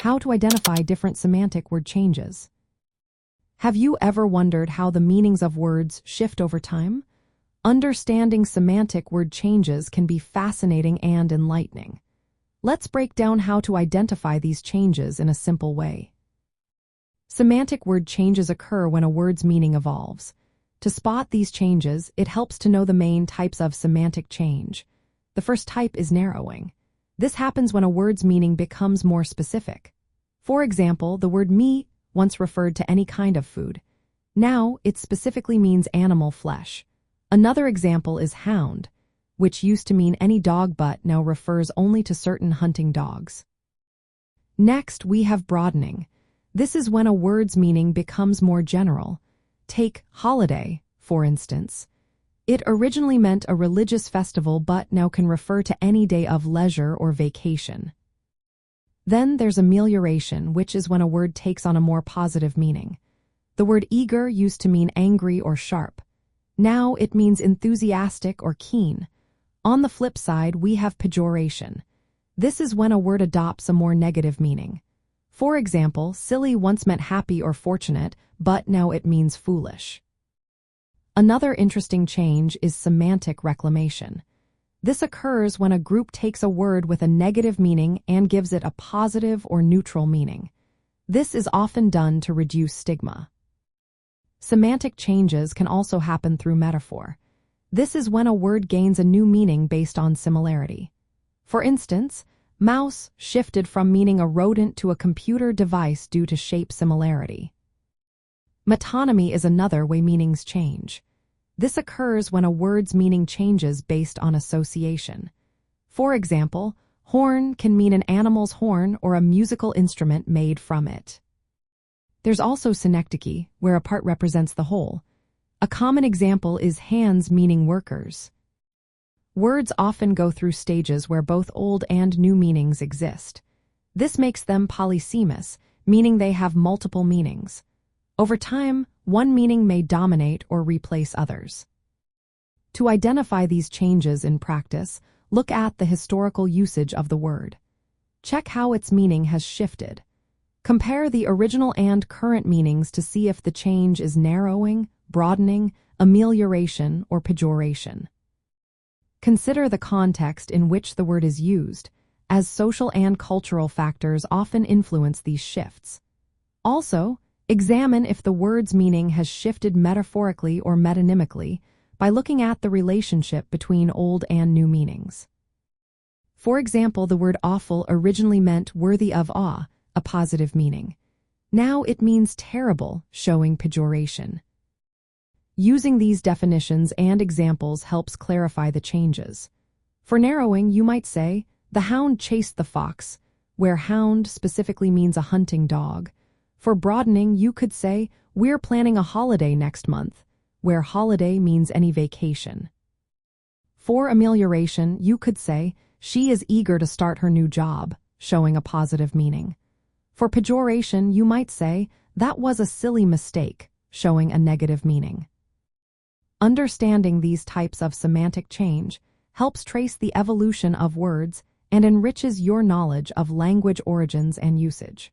How to identify different semantic word changes. Have you ever wondered how the meanings of words shift over time? Understanding semantic word changes can be fascinating and enlightening. Let's break down how to identify these changes in a simple way. Semantic word changes occur when a word's meaning evolves. To spot these changes, it helps to know the main types of semantic change. The first type is narrowing. This happens when a word's meaning becomes more specific. For example, the word meat once referred to any kind of food. Now, it specifically means animal flesh. Another example is hound, which used to mean any dog but now refers only to certain hunting dogs. Next, we have broadening. This is when a word's meaning becomes more general. Take holiday, for instance. It originally meant a religious festival but now can refer to any day of leisure or vacation. Then there's amelioration, which is when a word takes on a more positive meaning. The word eager used to mean angry or sharp. Now it means enthusiastic or keen. On the flip side, we have pejoration. This is when a word adopts a more negative meaning. For example, silly once meant happy or fortunate, but now it means foolish. Another interesting change is semantic reclamation. This occurs when a group takes a word with a negative meaning and gives it a positive or neutral meaning. This is often done to reduce stigma. Semantic changes can also happen through metaphor. This is when a word gains a new meaning based on similarity. For instance, mouse shifted from meaning a rodent to a computer device due to shape similarity. Metonymy is another way meanings change. This occurs when a word's meaning changes based on association. For example, horn can mean an animal's horn or a musical instrument made from it. There's also synecdoche, where a part represents the whole. A common example is hands meaning workers. Words often go through stages where both old and new meanings exist. This makes them polysemous, meaning they have multiple meanings. Over time, one meaning may dominate or replace others. To identify these changes in practice, look at the historical usage of the word. Check how its meaning has shifted. Compare the original and current meanings to see if the change is narrowing, broadening, amelioration, or pejoration. Consider the context in which the word is used, as social and cultural factors often influence these shifts. Also, examine if the word's meaning has shifted metaphorically or metonymically by looking at the relationship between old and new meanings. For example, the word awful originally meant worthy of awe, a positive meaning. Now it means terrible, showing pejoration. Using these definitions and examples helps clarify the changes. For narrowing, you might say, the hound chased the fox, where hound specifically means a hunting dog. For broadening, you could say, we're planning a holiday next month, where holiday means any vacation. For amelioration, you could say, she is eager to start her new job, showing a positive meaning. For pejoration, you might say, that was a silly mistake, showing a negative meaning. Understanding these types of semantic change helps trace the evolution of words and enriches your knowledge of language origins and usage.